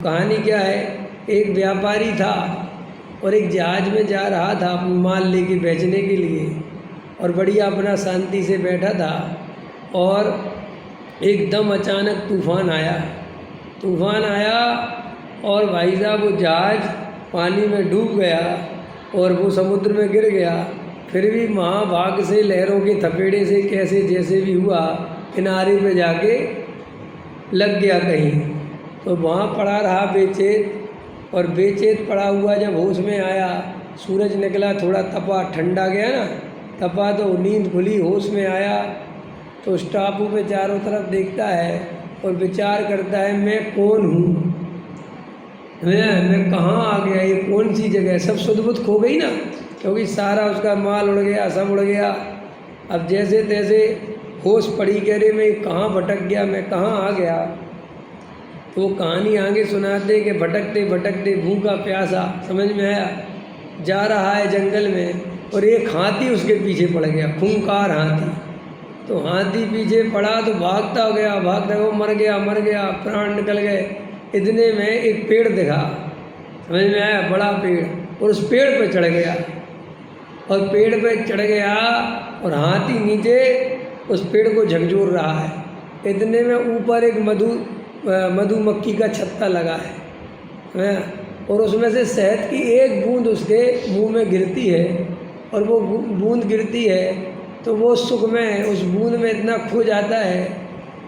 कहानी क्या है, एक व्यापारी था और एक जहाज में जा रहा था माल लेके बेचने के लिए, और बढ़िया अपना शांति से बैठा था और एकदम अचानक तूफ़ान आया और भाई साहब वो जहाज पानी में डूब गया और वो समुद्र में गिर गया। फिर भी महाभाग से लहरों के थपेड़े से कैसे जैसे भी हुआ किनारे पे जाके लग गया कहीं, तो वहाँ पड़ा रहा बेचैन। और बेचैन पड़ा हुआ जब होश में आया, सूरज निकला, थोड़ा तपा, ठंडा गया ना, तपा तो नींद खुली, होश में आया तो उस टापू पे चारों तरफ देखता है और विचार करता है मैं कौन हूँ, मैं कहाँ आ गया, ये कौन सी जगह है। सब सुध-बुध खो गई ना, क्योंकि सारा उसका माल उड़ गया, सब उड़ गया। अब जैसे तैसे होश पड़ी, कह रहे मैं कहाँ भटक गया, मैं कहाँ आ गया। तो वो कहानी आगे सुनाते कि भटकते भटकते भूखा प्यासा, समझ में आया, जा रहा है जंगल में और एक हाथी उसके पीछे पड़ गया, खूंखार हाथी। तो हाथी पीछे पड़ा तो भागता गया, वो मर गया, प्राण निकल गए। इतने में एक पेड़ दिखा, समझ में आया, बड़ा पेड़, और उस पेड़ पे चढ़ गया और पेड़ पे चढ़ गया और हाथी नीचे उस पेड़ को झकझोर रहा है। इतने में ऊपर एक मधुमक्खी का छत्ता लगा है और उसमें से शहद की एक बूंद उसके मुंह में गिरती है, और वो बूंद गिरती है तो वो सुख में उस बूंद में इतना खो जाता है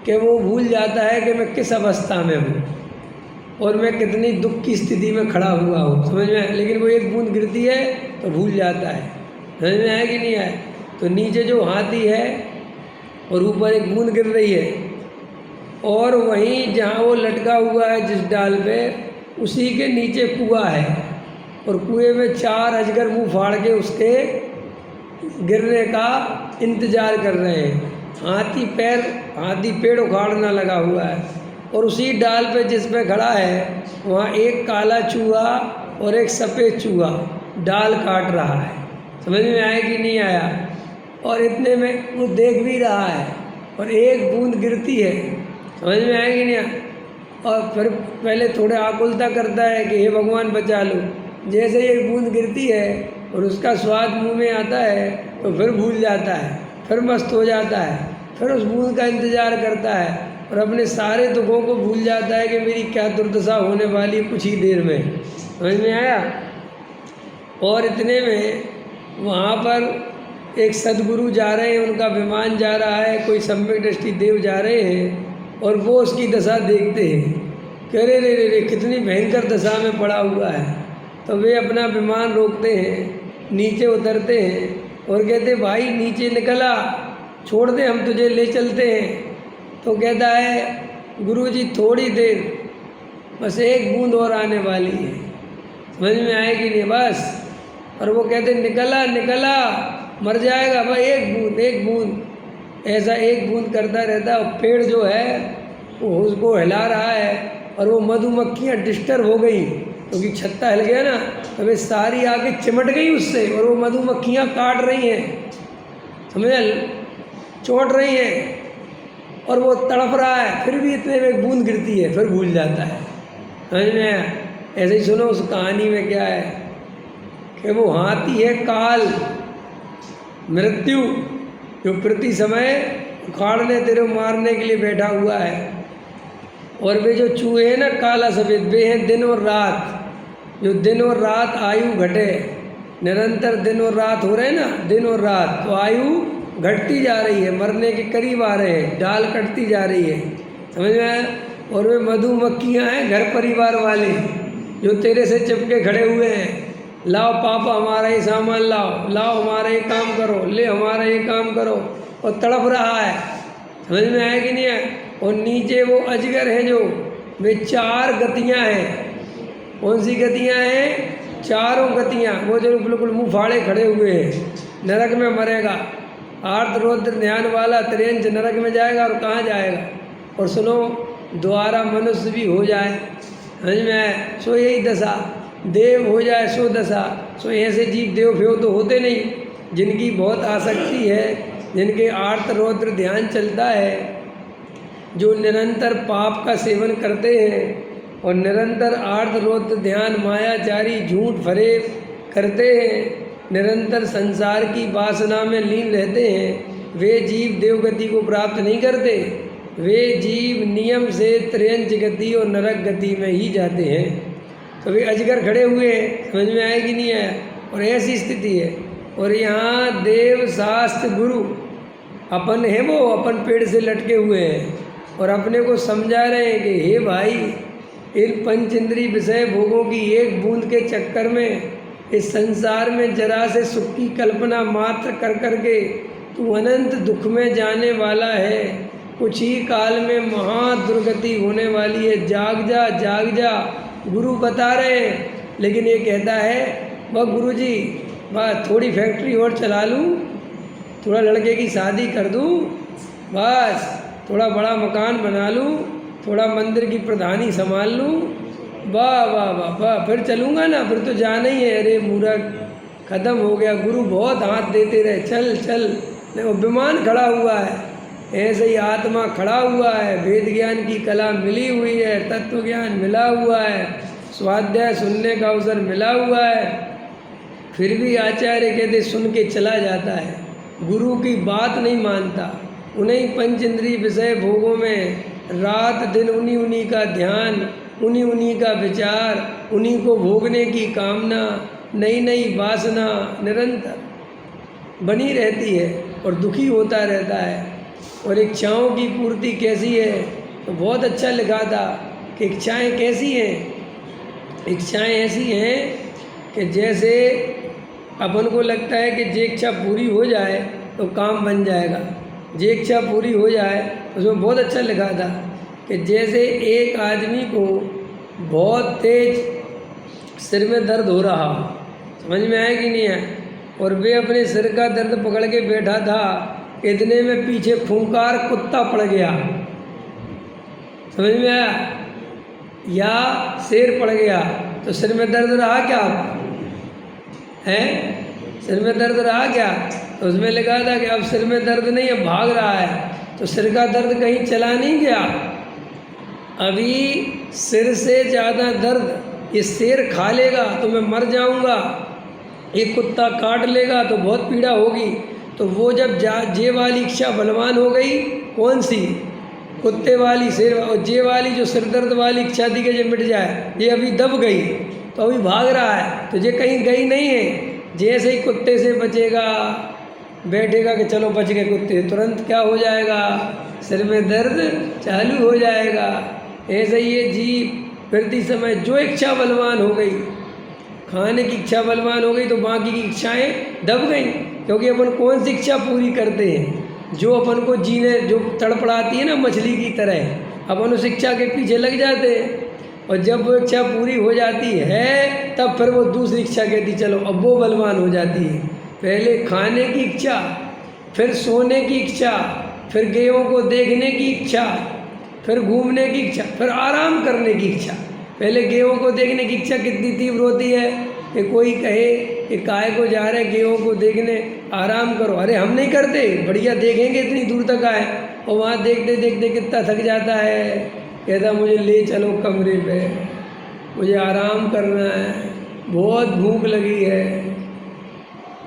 कि वो भूल जाता है कि मैं किस अवस्था में हूँ और मैं कितनी दुख की स्थिति में खड़ा हुआ हूँ, समझ में आया। लेकिन वो एक बूंद गिरती है तो भूल जाता है, समझ में आया कि नहीं आया। तो नीचे जो हाथी है और ऊपर एक बूंद गिर रही है, और वहीं जहाँ वो लटका हुआ है जिस डाल पे, उसी के नीचे कुआं है और कुएं में 4 अजगर मुंह फाड़ के उसके गिरने का इंतज़ार कर रहे हैं। हाथी पेड़ उखाड़ना लगा हुआ है और उसी डाल पे जिस पे खड़ा है वहाँ एक काला चूहा और एक सफ़ेद चूहा डाल काट रहा है, समझ में आया कि नहीं आया। और इतने में वो देख भी रहा है और एक बूंद गिरती है, समझ में आया कि नहीं आया। और फिर पहले थोड़े आकुलता करता है कि हे भगवान बचा लो। जैसे ही एक बूंद गिरती है और उसका स्वाद मुंह में आता है तो फिर भूल जाता है, फिर मस्त हो जाता है, फिर उस बूंद का इंतज़ार करता है और अपने सारे दुखों को भूल जाता है कि मेरी क्या दुर्दशा होने वाली कुछ ही देर में, समझ में आया। और इतने में वहाँ पर एक सदगुरु जा रहे हैं, उनका विमान जा रहा है, कोई सम्यक दृष्टि देव जा रहे हैं और वो उसकी दशा देखते हैं कि अरे रे रे रे कितनी भयंकर दशा में पड़ा हुआ है। तो वे अपना विमान रोकते हैं, नीचे उतरते हैं और कहते भाई नीचे निकला, छोड़ दे, हम तुझे ले चलते हैं। तो कहता है गुरुजी थोड़ी देर, बस एक बूंद और आने वाली है, समझ में आए कि नहीं, बस। और वो कहते निकला मर जाएगा भाई, एक बूंद ऐसा एक बूंद करता रहता। और पेड़ जो है वो उसको हिला रहा है और वो मधुमक्खियाँ डिस्टर्ब हो गई क्योंकि छत्ता हिल गया ना, तो वे सारी आके चिमट गई उससे और वो मधुमक्खियाँ काट रही हैं, समझ, चोट रही हैं और वो तड़प रहा है। फिर भी इतने में बूंद गिरती है, फिर भूल जाता है, समझ में आया। ऐसे ही सुनो उस कहानी में क्या है कि वो हाथी है काल, मृत्यु, जो प्रति समय उखाड़ने तेरे मारने के लिए बैठा हुआ है। और वे जो चूहे हैं ना काला सफ़ेद, वे हैं दिन और रात, जो दिन और रात आयु घटे, निरंतर दिन और रात हो रहे हैं ना, दिन और रात, तो आयु घटती जा रही है, मरने के करीब आ रहे हैं, डाल कटती जा रही है, समझ में आया। और वे मधुमक्खियाँ हैं घर परिवार वाले जो तेरे से चिपके खड़े हुए हैं, लाओ पापा हमारा ये सामान लाओ हमारा ये काम करो, ले हमारा ये काम करो, और तड़प रहा है, समझ में आया कि नहीं है। और नीचे वो अजगर हैं जो, वे 4 गतियाँ हैं। कौन सी गतियाँ हैं? चारों गतियाँ, वो जो बिल्कुल मुँह फाड़े खड़े हुए हैं, नरक में मरेगा। आर्त रौद्र ध्यान वाला त्रियंच नरक में जाएगा, और कहाँ जाएगा। और सुनो द्वारा मनुष्य भी हो जाए, समझ में आए, सो यही दशा, देव हो जाए सो दशा। सो ऐसे जीव देव फेव तो होते नहीं, जिनकी बहुत आसक्ति है, जिनके आर्त रौद्र ध्यान चलता है, जो निरंतर पाप का सेवन करते हैं, और निरंतर आर्थ रोध ध्यान मायाचारी झूठ फरेब करते हैं, निरंतर संसार की वासना में लीन रहते हैं, वे जीव देवगति को प्राप्त नहीं करते। वे जीव नियम से त्रयंच गति और नरक गति में ही जाते हैं। तो वे अजगर खड़े हुए हैं, समझ में आया कि नहीं आया? और ऐसी स्थिति है। और यहाँ देव शास्त्र गुरु अपन है, वो अपन पेड़ से लटके हुए हैं और अपने को समझा रहे हैं कि हे भाई, इन पंच इंद्रिय विषय भोगों की एक बूंद के चक्कर में इस संसार में जरा से सुख की कल्पना मात्र कर करके तू अनंत दुख में जाने वाला है। कुछ ही काल में महा दुर्गति होने वाली है, जाग जा जाग जा, गुरु बता रहे हैं। लेकिन ये कहता है वह गुरु जी बस थोड़ी फैक्ट्री और चला लूँ, थोड़ा लड़के की शादी कर दूँ, बस थोड़ा बड़ा मकान बना लूँ, थोड़ा मंदिर की प्रधानी संभाल लूँ, वाह वाह वाह वाह, फिर चलूँगा ना, फिर तो जाना ही है। अरे मूर्ख, ख़त्म हो गया। गुरु बहुत हाथ देते रहे, चल चल, वो विमान खड़ा हुआ है, ऐसे ही आत्मा खड़ा हुआ है, वेद ज्ञान की कला मिली हुई है, तत्व ज्ञान मिला हुआ है, स्वाध्याय सुनने का अवसर मिला हुआ है, फिर भी आचार्य कहते सुन के चला जाता है, गुरु की बात नहीं मानता। उन्हीं पंच इंद्रिय विषय भोगों में रात दिन उन्हीं का ध्यान, उन्हीं का विचार, उन्हीं को भोगने की कामना, नई नई वासना निरंतर बनी रहती है और दुखी होता रहता है। और इच्छाओं की पूर्ति कैसी है? तो बहुत अच्छा लिखा था कि इच्छाएं कैसी हैं। इच्छाएं ऐसी हैं कि जैसे अपन को लगता है कि जे इच्छा पूरी हो जाए तो काम बन जाएगा, जे इच्छा पूरी हो जाए। उसमें बहुत अच्छा लिखा था कि जैसे एक आदमी को बहुत तेज सिर में दर्द हो रहा, समझ में आया कि नहीं है, और वे अपने सिर का दर्द पकड़ के बैठा था, इतने में पीछे खूंखार कुत्ता पड़ गया, समझ में आया, या शेर पड़ गया, तो सिर में दर्द रहा क्या है? सिर में दर्द रहा क्या? तो उसमें लिखा था कि अब सिर में दर्द नहीं, अब भाग रहा है। तो सिर का दर्द कहीं चला नहीं गया, अभी सिर से ज़्यादा दर्द ये शेर खा लेगा तो मैं मर जाऊंगा, एक कुत्ता काट लेगा तो बहुत पीड़ा होगी। तो वो जब जे वाली इच्छा बलवान हो गई, कौन सी? कुत्ते वाली, शेर, और जे वाली जो सिर दर्द वाली इच्छा थी कि जब मिट जाए, ये अभी दब गई तो अभी भाग रहा है, तो ये कहीं गई नहीं है। जैसे ही कुत्ते से बचेगा, बैठेगा कि चलो बच गए कुत्ते, तुरंत क्या हो जाएगा? सिर में दर्द चालू हो जाएगा। ऐसे ही ये जीव फिरती समय जो इच्छा बलवान हो गई, खाने की इच्छा बलवान हो गई तो बाकी की इच्छाएं दब गई। क्योंकि अपन कौन सी इच्छा पूरी करते हैं? जो अपन को जीने, जो तड़पड़ाती है ना मछली की तरह, अपन उस इच्छा के पीछे लग जाते हैं। और जब वो इच्छा पूरी हो जाती है तब फिर वो दूसरी इच्छा कहती चलो, अब वो बलवान हो जाती है। पहले खाने की इच्छा, फिर सोने की इच्छा, फिर गेहूँ को देखने की इच्छा, फिर घूमने की इच्छा, फिर आराम करने की इच्छा। पहले गेहूँ को देखने की इच्छा कितनी तीव्र होती है कि कोई कहे कि काय को जा रहे गेहूँ को देखने, आराम करो, अरे हम नहीं करते, बढ़िया देखेंगे इतनी दूर तक आए, और वहाँ देखते देखते कितना थक जाता है, कहता मुझे ले चलो कमरे पे, मुझे आराम करना है, बहुत भूख लगी है।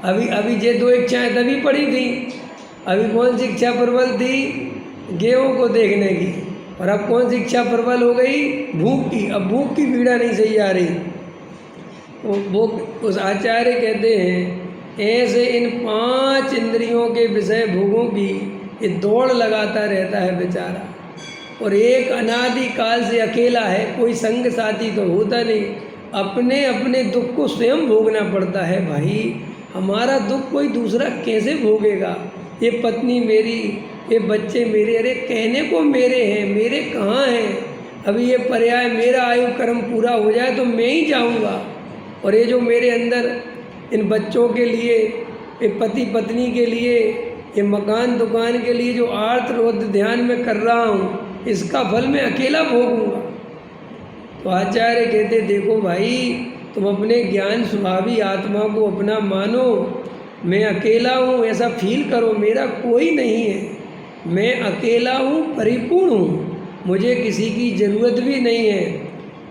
अभी ये दो इच्छाएं तभी पड़ी थी, अभी कौन सी इच्छा प्रबल थी? गेहूँ को देखने की। और अब कौन सी इच्छा प्रबल हो गई? भूख की। अब भूख की पीड़ा नहीं सही आ रही। वो उस आचार्य कहते हैं ऐसे इन 5 इंद्रियों के विषय भोगों की ये दौड़ लगाता रहता है बेचारा, और एक अनादि काल से अकेला है, कोई संग साथी तो होता नहीं, अपने अपने दुख को स्वयं भोगना पड़ता है। भाई हमारा दुख कोई दूसरा कैसे भोगेगा? ये पत्नी मेरी, ये बच्चे मेरे, अरे कहने को मेरे हैं, मेरे कहाँ हैं? अभी ये पर्याय मेरा आयु कर्म पूरा हो जाए तो मैं ही जाऊँगा, और ये जो मेरे अंदर इन बच्चों के लिए, ये पति पत्नी के लिए, ये मकान दुकान के लिए जो आर्त रोध ध्यान में कर रहा हूँ, इसका फल मैं अकेला भोगूंगा। तो आचार्य कहते देखो भाई, तुम अपने ज्ञान स्वभावी आत्मा को अपना मानो, मैं अकेला हूँ ऐसा फील करो, मेरा कोई नहीं है, मैं अकेला हूँ, परिपूर्ण हूँ, मुझे किसी की ज़रूरत भी नहीं है।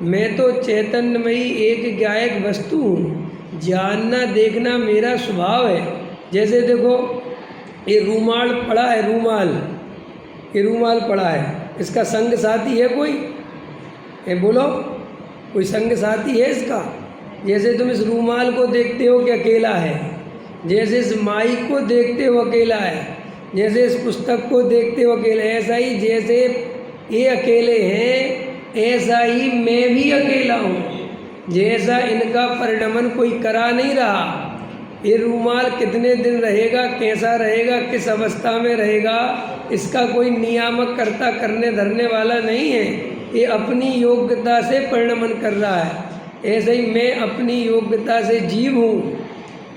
मैं तो चैतन्यमयी एक गायक वस्तु हूँ, जानना देखना मेरा स्वभाव है। जैसे देखो ये रूमाल पड़ा है, ये रूमाल पड़ा है, इसका संग साथी है कोई? ये बोलो, कोई संग साथी है इसका? जैसे तुम इस रूमाल को देखते हो कि अकेला है, जैसे इस माइक को देखते हो अकेला है, जैसे इस पुस्तक को देखते हो अकेला है, ऐसा ही जैसे ये अकेले हैं ऐसा ही मैं भी अकेला हूँ। जैसा इनका परिणमन कोई करा नहीं रहा, ये रूमाल कितने दिन रहेगा, कैसा रहेगा, किस अवस्था में रहेगा, इसका कोई नियामक कर्ता करने धरने वाला नहीं है। ये अपनी योग्यता से परिणमन कर रहा है। ऐसे ही मैं अपनी योग्यता से जीव हूँ,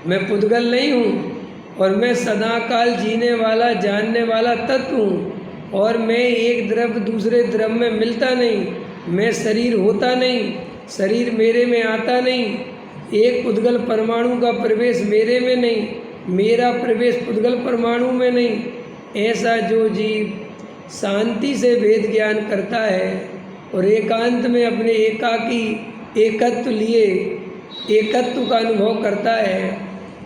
मैं पुद्गल नहीं हूँ, और मैं सदाकाल जीने वाला जानने वाला तत्व हूँ। और मैं एक द्रव्य दूसरे द्रव्य में मिलता नहीं, मैं शरीर होता नहीं, शरीर मेरे में आता नहीं, एक पुद्गल परमाणु का प्रवेश मेरे में नहीं, मेरा प्रवेश पुद्गल परमाणु में नहीं। ऐसा जो जीव शांति से वेद ज्ञान करता है और एकांत में अपने एकाकी एकत्व लिए एकत्व का अनुभव करता है,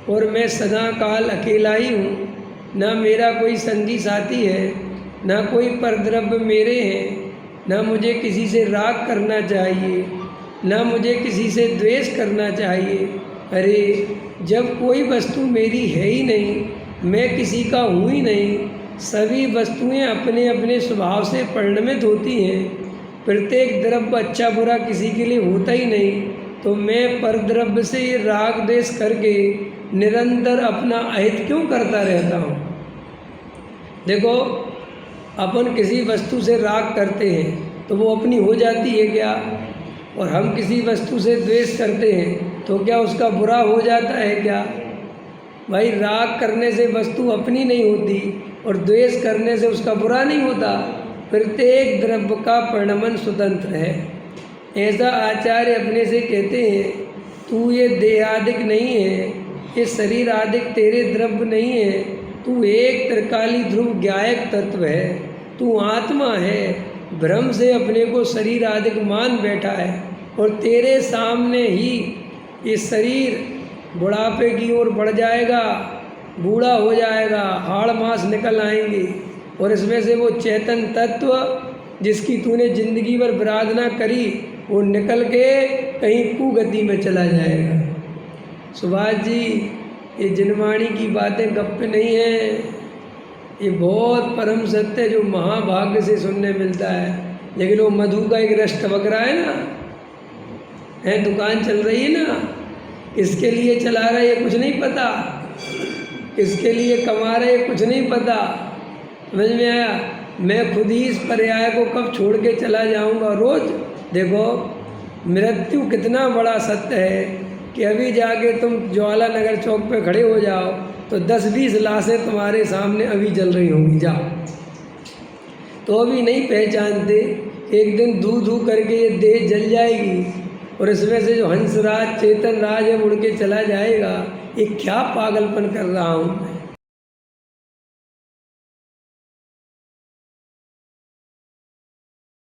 और मैं सदा काल अकेला ही हूँ, ना मेरा कोई संगी साथी है, ना कोई परद्रव्य मेरे हैं, ना मुझे किसी से राग करना चाहिए, ना मुझे किसी से द्वेष करना चाहिए। अरे जब कोई वस्तु मेरी है ही नहीं, मैं किसी का हूँ ही नहीं, सभी वस्तुएं अपने अपने स्वभाव से परिणमित होती हैं, प्रत्येक द्रव्य अच्छा बुरा किसी के लिए होता ही नहीं, तो मैं परद्रव्य से ये राग द्वेष करके निरंतर अपना अहित क्यों करता रहता हूँ? देखो, अपन किसी वस्तु से राग करते हैं तो वो अपनी हो जाती है क्या? और हम किसी वस्तु से द्वेष करते हैं तो क्या उसका बुरा हो जाता है क्या? भाई, राग करने से वस्तु अपनी नहीं होती और द्वेष करने से उसका बुरा नहीं होता। प्रत्येक द्रव्य का परिणमन स्वतंत्र है। ऐसा आचार्य अपने से कहते हैं, तू ये देहादिक नहीं है, ये शरीर आदिक तेरे द्रव्य नहीं है, तू एक त्रिकाली ध्रुव ज्ञायक तत्व है, तू आत्मा है। भ्रम से अपने को शरीर आदिक मान बैठा है, और तेरे सामने ही ये शरीर बुढ़ापे की ओर बढ़ जाएगा, बूढ़ा हो जाएगा, हाड़ मांस निकल आएंगे, और इसमें से वो चेतन तत्व जिसकी तूने जिंदगी भर आराधना करी, वो निकल के कहीं कुगति में चला जाएगा। सुभाष जी, ये जिनवाणी की बातें गप्पे नहीं हैं, ये बहुत परम सत्य जो महाभाग्य से सुनने मिलता है। लेकिन वो मधु का एक रस टपक रहा है ना, है दुकान चल रही है ना, किसके लिए चला रहा है ये कुछ नहीं पता, किसके लिए कमा रहे ये कुछ नहीं पता। समझ में आया? मैं खुद ही इस पर्याय को कब छोड़ के चला जाऊंगा। रोज देखो, मृत्यु कितना बड़ा सत्य है कि अभी जाके तुम ज्वाला नगर चौक पे खड़े हो जाओ तो 10-20 लाशें तुम्हारे सामने अभी जल रही होंगी। जाओ तो अभी नहीं पहचानते, एक दिन धू धू करके ये देह जल जाएगी, और इसमें से जो हंसराज चेतन राज है उड़ के चला जाएगा। ये क्या पागलपन कर रहा हूँ मैं?